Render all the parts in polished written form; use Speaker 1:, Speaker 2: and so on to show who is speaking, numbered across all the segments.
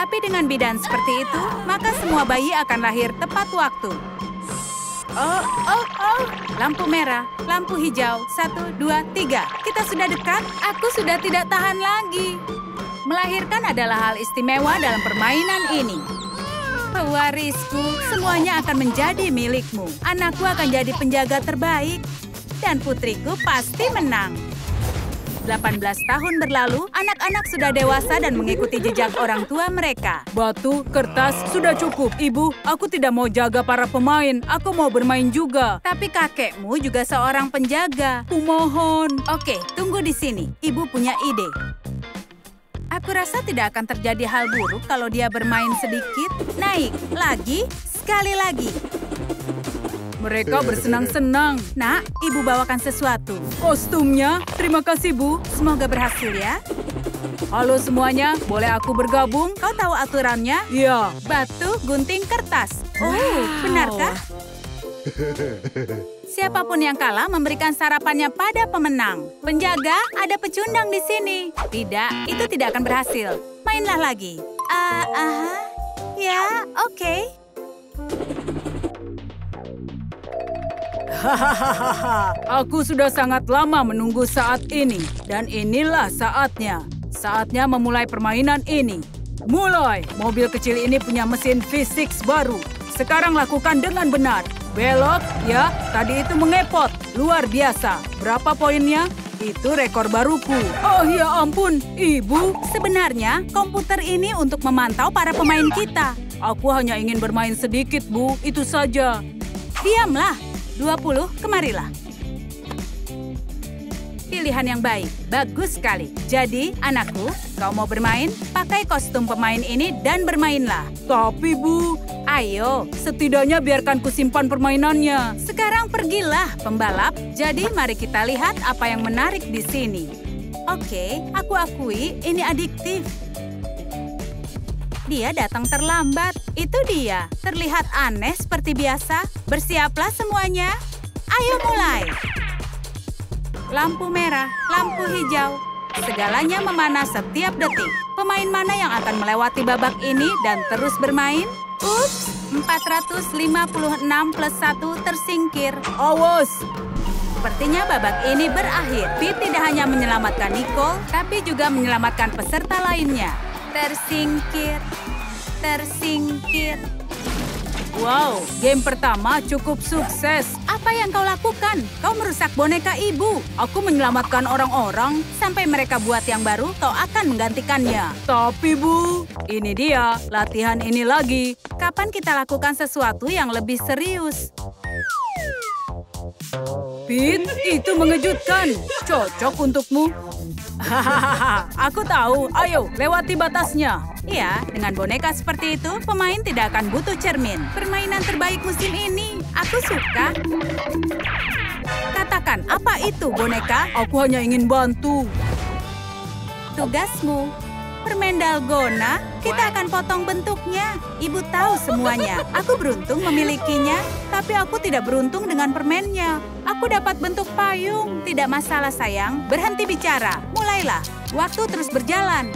Speaker 1: Tapi dengan bidan seperti itu, maka semua bayi akan lahir tepat waktu. Oh. Lampu merah, lampu hijau. 1, 2, 3. Kita sudah dekat. Aku sudah tidak tahan lagi. Melahirkan adalah hal istimewa dalam permainan ini. Pewarisku, semuanya akan menjadi milikmu. Anakku akan jadi penjaga terbaik. Dan putriku pasti menang. 18 tahun berlalu, anak-anak sudah dewasa dan mengikuti jejak orang tua mereka. Batu, kertas, sudah cukup. Ibu, aku tidak mau jaga para pemain. Aku mau bermain juga. Tapi kakekmu juga seorang penjaga. Kumohon. Oke, tunggu di sini. Ibu punya ide. Aku rasa tidak akan terjadi hal buruk kalau dia bermain sedikit. Naik, lagi, sekali lagi. Mereka bersenang-senang. Nak, ibu bawakan sesuatu. Kostumnya? Terima kasih, Bu. Semoga berhasil ya. Halo semuanya, boleh aku bergabung? Kau tahu aturannya? Iya. Batu, gunting, kertas. Oh, benarkah? Siapapun yang kalah memberikan sarapannya pada pemenang. Penjaga, ada pecundang di sini. Tidak, itu tidak akan berhasil. Mainlah lagi. Ya, oke. Hahaha, aku sudah sangat lama menunggu saat ini. Dan inilah saatnya. Saatnya memulai permainan ini. Mulai! Mobil kecil ini punya mesin fisik baru. Sekarang lakukan dengan benar. Belok, ya. Tadi itu mengepot. Luar biasa. Berapa poinnya? Itu rekor baruku. Oh ya ampun, Ibu. Sebenarnya, komputer ini untuk memantau para pemain kita. Aku hanya ingin bermain sedikit, Bu. Itu saja. Diamlah. 20, kemarilah. Pilihan yang baik. Bagus sekali. Jadi, anakku, kau mau bermain? Pakai kostum pemain ini dan bermainlah. Tapi, Bu, ayo, setidaknya biarkan kusimpan permainannya. Sekarang pergilah, pembalap. Jadi, mari kita lihat apa yang menarik di sini. Oke, aku akui ini adiktif. Dia datang terlambat. Itu dia. Terlihat aneh seperti biasa. Bersiaplah semuanya. Ayo mulai. Lampu merah, lampu hijau. Segalanya memanas setiap detik. Pemain mana yang akan melewati babak ini dan terus bermain? Ups, 456 plus 1 tersingkir. Awas! Sepertinya babak ini berakhir. Pete tidak hanya menyelamatkan Nicole, tapi juga menyelamatkan peserta lainnya. Tersingkir. Wow, game pertama cukup sukses. Apa yang kau lakukan? Kau merusak boneka ibu. Aku menyelamatkan orang-orang. Sampai mereka buat yang baru, kau akan menggantikannya. Tapi, Bu, ini dia. Latihan ini lagi. Kapan kita lakukan sesuatu yang lebih serius? Pete, itu mengejutkan. Cocok untukmu. Hahaha, aku tahu. Ayo, lewati batasnya. Iya, dengan boneka seperti itu, pemain tidak akan butuh cermin. Permainan terbaik musim ini. Aku suka. Katakan, apa itu boneka? Aku hanya ingin bantu. Tugasmu. Permen dalgona, kita akan potong bentuknya. Ibu tahu semuanya. Aku beruntung memilikinya, tapi aku tidak beruntung dengan permennya. Aku dapat bentuk payung. Tidak masalah, sayang. Berhenti bicara. Mulailah. Waktu terus berjalan.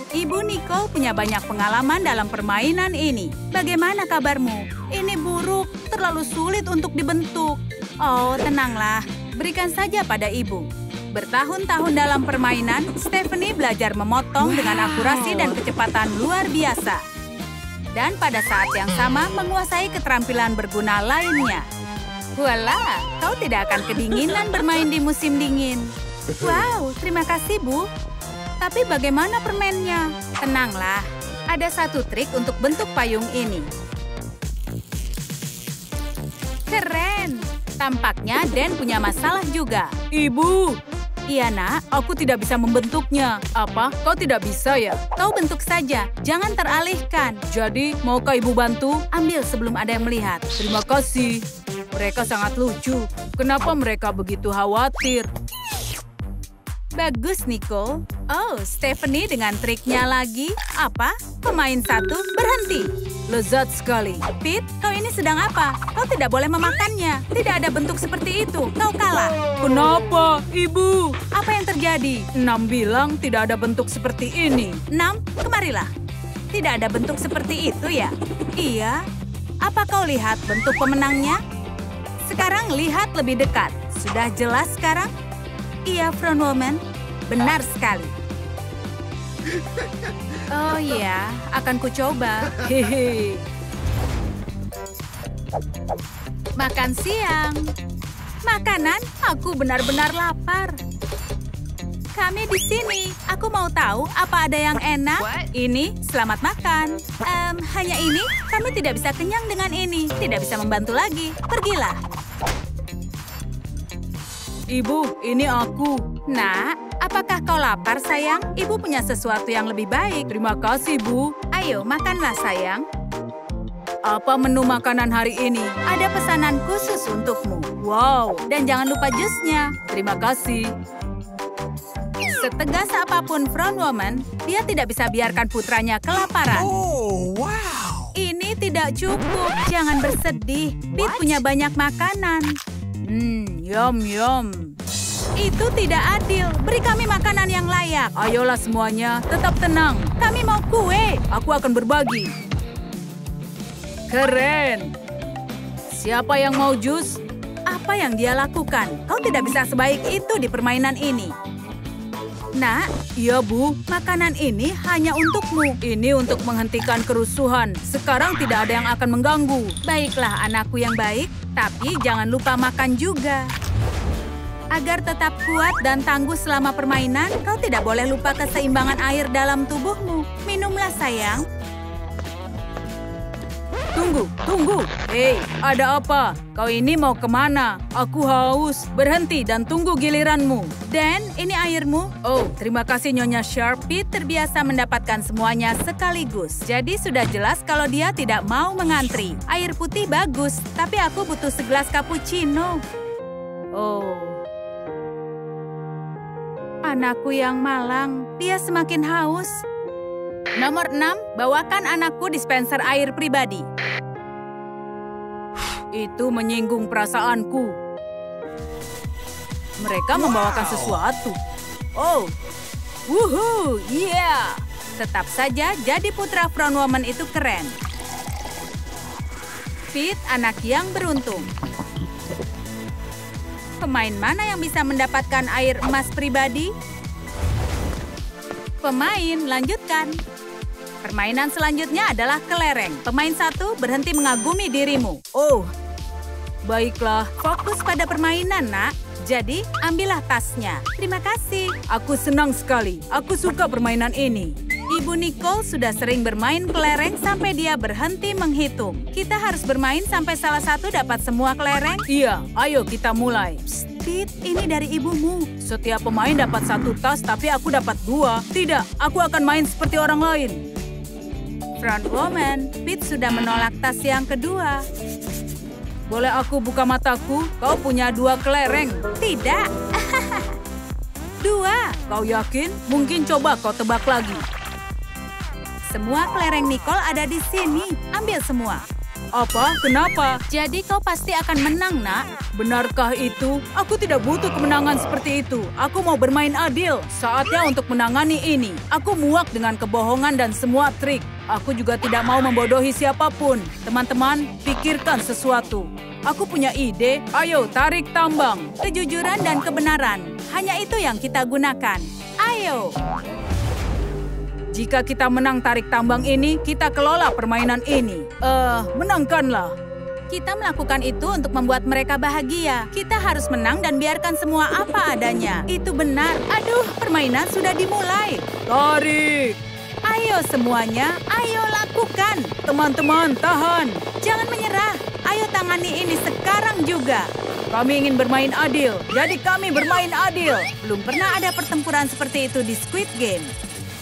Speaker 1: Ibu Nicole punya banyak pengalaman dalam permainan ini. Bagaimana kabarmu? Ini buruk, terlalu sulit untuk dibentuk. Oh, tenanglah. Berikan saja pada ibu. Bertahun-tahun dalam permainan, Stephanie belajar memotong dengan akurasi dan kecepatan luar biasa. Dan pada saat yang sama menguasai keterampilan berguna lainnya. Voila, kau tidak akan kedinginan bermain di musim dingin. Wow, terima kasih, Bu. Tapi bagaimana permennya? Tenanglah, ada satu trik untuk bentuk payung ini. Keren! Tampaknya Dan punya masalah juga. Ibu! Iya, Nak. Aku tidak bisa membentuknya. Apa? Kau tidak bisa ya? Kau bentuk saja. Jangan teralihkan. Jadi, maukah Ibu bantu? Ambil sebelum ada yang melihat. Terima kasih. Mereka sangat lucu. Kenapa mereka begitu khawatir? Bagus, Nicole. Oh, Stephanie dengan triknya lagi. Apa? Pemain satu berhenti. lezat sekali. Pete, kau ini sedang apa? Kau tidak boleh memakannya. Tidak ada bentuk seperti itu. Kau kalah. Kenapa, Ibu? Apa yang terjadi? 6 bilang tidak ada bentuk seperti ini. 6, kemarilah. Tidak ada bentuk seperti itu ya? Iya. Apa kau lihat bentuk pemenangnya? Sekarang lihat lebih dekat. Sudah jelas sekarang? Iya, Front Woman. Benar sekali. Oh iya, akan kucoba. Hehe. Makan siang. Makanan, aku benar-benar lapar. Kami di sini. Aku mau tahu apa ada yang enak. Ini, selamat makan. Hanya ini, kami tidak bisa kenyang dengan ini. Tidak bisa membantu lagi. Pergilah. Ibu, ini aku. Nak, apakah kau lapar, sayang? Ibu punya sesuatu yang lebih baik. Terima kasih, Bu. Ayo, makanlah, sayang. Apa menu makanan hari ini? Ada pesanan khusus untukmu. Wow, dan jangan lupa jusnya. Terima kasih. Setegas apapun Front Woman, dia tidak bisa biarkan putranya kelaparan.
Speaker 2: Oh, wow.
Speaker 1: Ini tidak cukup. Jangan bersedih. Pete punya banyak makanan. Yum. Itu tidak adil. Beri kami makanan yang layak. Ayolah semuanya, tetap tenang. Kami mau kue. Aku akan berbagi. Keren. Siapa yang mau jus? Apa yang dia lakukan? Kau tidak bisa sebaik itu di permainan ini. Nak, iya Bu, makanan ini hanya untukmu. Ini untuk menghentikan kerusuhan. Sekarang tidak ada yang akan mengganggu. Baiklah anakku yang baik, tapi jangan lupa makan juga. Agar tetap kuat dan tangguh selama permainan, kau tidak boleh lupa keseimbangan air dalam tubuhmu. Minumlah sayang. Tunggu. Hei, ada apa? Kau ini mau kemana? Aku haus. Berhenti dan tunggu giliranmu. Dan, ini airmu. Oh, terima kasih Nyonya Sharp. Pete terbiasa mendapatkan semuanya sekaligus. Jadi sudah jelas kalau dia tidak mau mengantri. Air putih bagus, tapi aku butuh segelas cappuccino. Oh. Anakku yang malang. Dia semakin haus. Nomor 6, bawakan anakku dispenser air pribadi. Itu menyinggung perasaanku. Mereka membawakan sesuatu. Oh, wuhu, yeah. Tetap saja jadi putra Front Woman itu keren. Pete anak yang beruntung. Pemain mana yang bisa mendapatkan air emas pribadi? Pemain, lanjutkan. Permainan selanjutnya adalah kelereng. Pemain 1 berhenti mengagumi dirimu. Oh, baiklah. Fokus pada permainan, nak. Jadi, ambillah tasnya. Terima kasih. Aku senang sekali. Aku suka permainan ini. Ibu Nicole sudah sering bermain kelereng sampai dia berhenti menghitung. Kita harus bermain sampai salah satu dapat semua kelereng? Iya, ayo kita mulai. Psst, Pete, ini dari ibumu. Setiap pemain dapat 1 tas, tapi aku dapat 2. Tidak, aku akan main seperti orang lain. Front Woman, Pete sudah menolak tas yang kedua. Boleh aku buka mataku? Kau punya 2 kelereng. Tidak. 2. Kau yakin? Mungkin coba kau tebak lagi. Semua kelereng Nicole ada di sini. Ambil semua. Apa? Kenapa? Jadi kau pasti akan menang, nak. Benarkah itu? Aku tidak butuh kemenangan seperti itu. Aku mau bermain adil. Saatnya untuk menangani ini. Aku muak dengan kebohongan dan semua trik. Aku juga tidak mau membodohi siapapun. Teman-teman, pikirkan sesuatu. Aku punya ide. Ayo, tarik tambang. Kejujuran dan kebenaran. Hanya itu yang kita gunakan. Ayo. Jika kita menang tarik tambang ini, kita kelola permainan ini. Menangkanlah. Kita melakukan itu untuk membuat mereka bahagia. Kita harus menang dan biarkan semua apa adanya. Itu benar. Aduh, permainan sudah dimulai. Tarik. Ayo semuanya, ayo lakukan. Teman-teman, tahan. Jangan menyerah. Ayo tangani ini sekarang juga. Kami ingin bermain adil, jadi kami bermain adil. Belum pernah ada pertempuran seperti itu di Squid Game.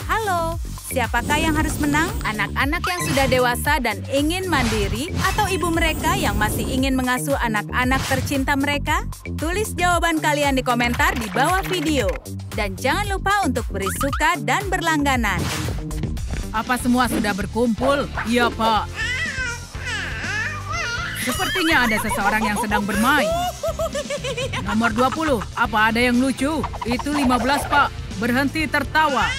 Speaker 1: Halo, siapakah yang harus menang? Anak-anak yang sudah dewasa dan ingin mandiri atau ibu mereka yang masih ingin mengasuh anak-anak tercinta mereka? Tulis jawaban kalian di komentar di bawah video. Dan jangan lupa untuk beri suka dan berlangganan. Apa semua sudah berkumpul? Iya, Pak. Sepertinya ada seseorang yang sedang bermain. Nomor 20, apa ada yang lucu? Itu 15, Pak. Berhenti tertawa.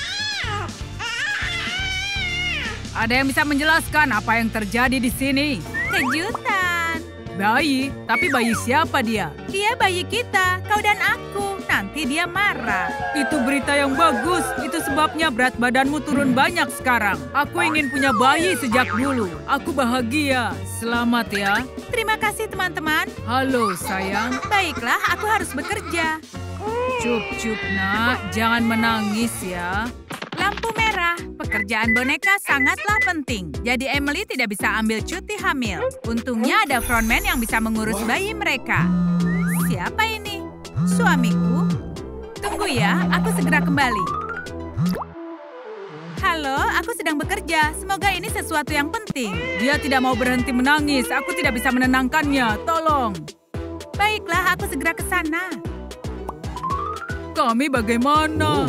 Speaker 1: Ada yang bisa menjelaskan apa yang terjadi di sini? Kejutan. Bayi? Tapi bayi siapa dia? Dia bayi kita, kau dan aku. Nanti dia marah. Itu berita yang bagus. Itu sebabnya berat badanmu turun banyak sekarang. Aku ingin punya bayi sejak dulu. Aku bahagia. Selamat ya. Terima kasih teman-teman. Halo sayang. Baiklah, aku harus bekerja. Cup, nak. Jangan menangis ya. Lampu merah. Pekerjaan boneka sangatlah penting. Jadi Emily tidak bisa ambil cuti hamil. Untungnya ada frontman yang bisa mengurus bayi mereka. Siapa ini? Suamiku? Tunggu ya, aku segera kembali. Halo, aku sedang bekerja. Semoga ini sesuatu yang penting. Dia tidak mau berhenti menangis. Aku tidak bisa menenangkannya. Tolong. Baiklah, aku segera ke sana. Kami bagaimana?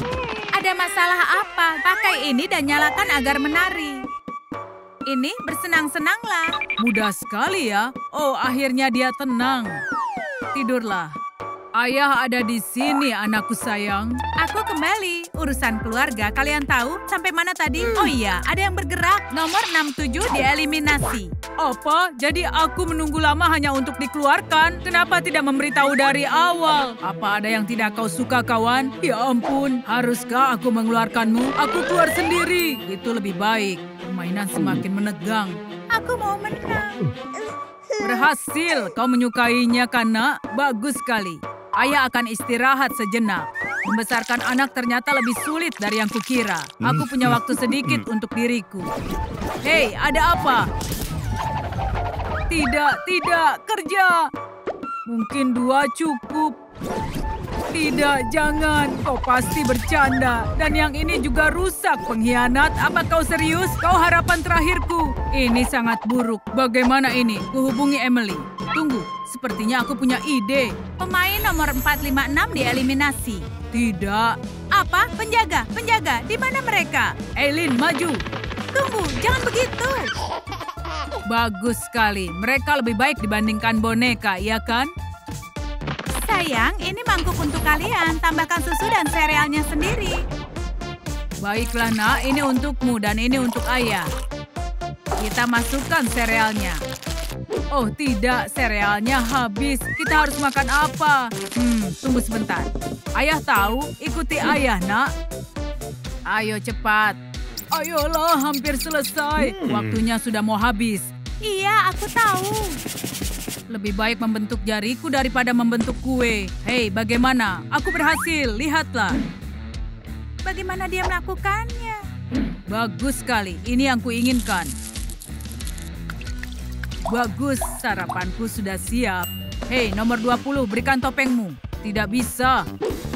Speaker 1: Ada masalah apa? Pakai ini dan nyalakan agar menari. Ini bersenang-senanglah. Mudah sekali ya. Oh, akhirnya dia tenang. Tidurlah. Ayah ada di sini, anakku sayang. Aku kembali. Urusan keluarga, kalian tahu sampai mana tadi? Oh iya, ada yang bergerak. Nomor 67 dieliminasi. Apa? Jadi aku menunggu lama hanya untuk dikeluarkan? Kenapa tidak memberitahu dari awal? Apa ada yang tidak kau suka, kawan? Ya ampun, haruskah aku mengeluarkanmu? Aku keluar sendiri. Itu lebih baik. Permainan semakin menegang. Aku mau menang. Berhasil. Kau menyukainya, kan, nak? Bagus sekali. Ayah akan istirahat sejenak. Membesarkan anak ternyata lebih sulit dari yang kukira. Aku punya waktu sedikit untuk diriku. Hei, ada apa? Tidak, kerja. Mungkin 2 cukup. Tidak, jangan. Kau pasti bercanda. Dan yang ini juga rusak, pengkhianat. Apa kau serius? Kau harapan terakhirku. Ini sangat buruk. Bagaimana ini? Kuhubungi Emily. Tunggu, sepertinya aku punya ide. Pemain nomor 456 dieliminasi. Tidak. Apa? Penjaga, di mana mereka? Eileen, maju. Tunggu, jangan begitu. Bagus sekali. Mereka lebih baik dibandingkan boneka, iya kan? Sayang, ini mangkuk untuk kalian. Tambahkan susu dan serealnya sendiri. Baiklah, nak. Ini untukmu dan ini untuk ayah. Kita masukkan serealnya. Oh tidak, serealnya habis. Kita harus makan apa? Tunggu sebentar. Ayah tahu? Ikuti ayah, nak. Ayo cepat. Ayolah, hampir selesai. Waktunya sudah mau habis. Iya, aku tahu. Lebih baik membentuk jariku daripada membentuk kue. Hei, bagaimana? Aku berhasil, lihatlah. Bagaimana dia melakukannya? Bagus sekali, ini yang kuinginkan. Bagus, sarapanku sudah siap. Hei, nomor 20, berikan topengmu. Tidak bisa.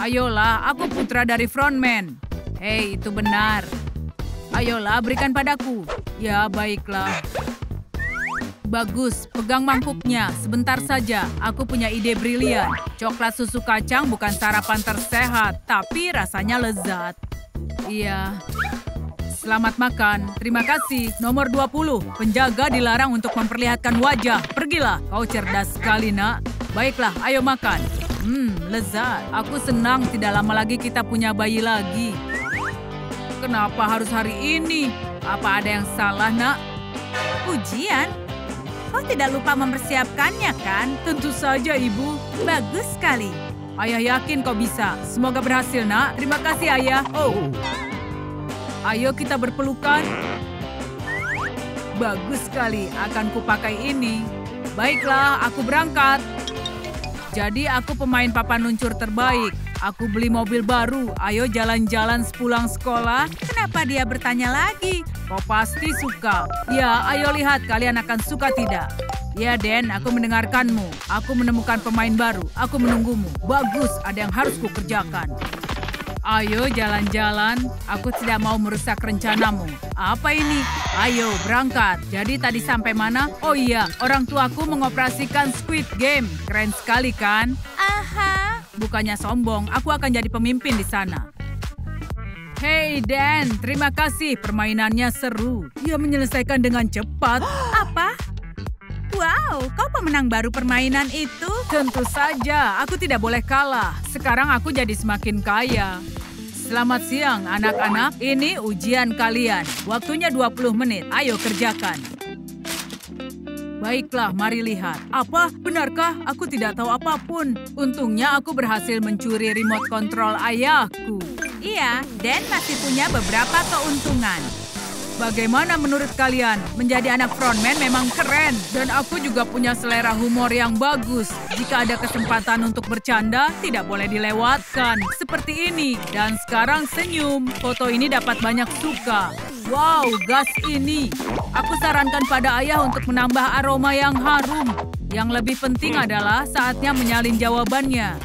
Speaker 1: Ayolah, aku putra dari frontman. Hei, itu benar. Ayolah, berikan padaku. Ya, baiklah. Bagus, pegang mangkuknya. Sebentar saja, aku punya ide brilian. Coklat susu kacang bukan sarapan tersehat, tapi rasanya lezat. Iya. Selamat makan. Terima kasih. Nomor 20, penjaga dilarang untuk memperlihatkan wajah. Pergilah. Kau cerdas sekali, nak. Baiklah, ayo makan. Lezat. Aku senang tidak lama lagi kita punya bayi lagi. Kenapa harus hari ini? Apa ada yang salah, nak? Ujian? Kau tidak lupa mempersiapkannya, kan? Tentu saja, Ibu. Bagus sekali. Ayah yakin kau bisa. Semoga berhasil, nak. Terima kasih, Ayah. Oh. Ayo kita berpelukan. Bagus sekali. Akan kupakai ini. Baiklah, aku berangkat. Jadi aku pemain papan luncur terbaik. Aku beli mobil baru. Ayo jalan-jalan sepulang sekolah. Kenapa dia bertanya lagi? Kau pasti suka. Ya, ayo lihat kalian akan suka tidak. Ya, Dan, aku mendengarkanmu. Aku menemukan pemain baru. Aku menunggumu. Bagus, ada yang harus kukerjakan. Ayo jalan-jalan. Aku tidak mau merusak rencanamu. Apa ini? Ayo, berangkat. Jadi tadi sampai mana? Oh iya, orang tuaku mengoperasikan Squid Game. Keren sekali kan? Aha. Bukannya sombong, aku akan jadi pemimpin di sana. Hey Dan, terima kasih. Permainannya seru. Dia menyelesaikan dengan cepat. Apa? Wow, Wow, kau pemenang baru permainan itu?
Speaker 2: Tentu saja, aku tidak boleh kalah. Sekarang aku jadi semakin kaya. Selamat siang, anak-anak. Ini ujian kalian. Waktunya 20 menit. Ayo kerjakan. Baiklah, mari lihat. Apa? Benarkah? Aku tidak tahu apapun. Untungnya aku berhasil mencuri remote control ayahku.
Speaker 1: Iya, Dan masih punya beberapa keuntungan.
Speaker 2: Bagaimana menurut kalian? Menjadi anak frontman memang keren. Dan aku juga punya selera humor yang bagus. Jika ada kesempatan untuk bercanda, tidak boleh dilewatkan. Seperti ini. Dan sekarang senyum. Foto ini dapat banyak suka. Wow, gas ini. Aku sarankan pada ayah untuk menambah aroma yang harum. Yang lebih penting adalah saatnya menyalin jawabannya.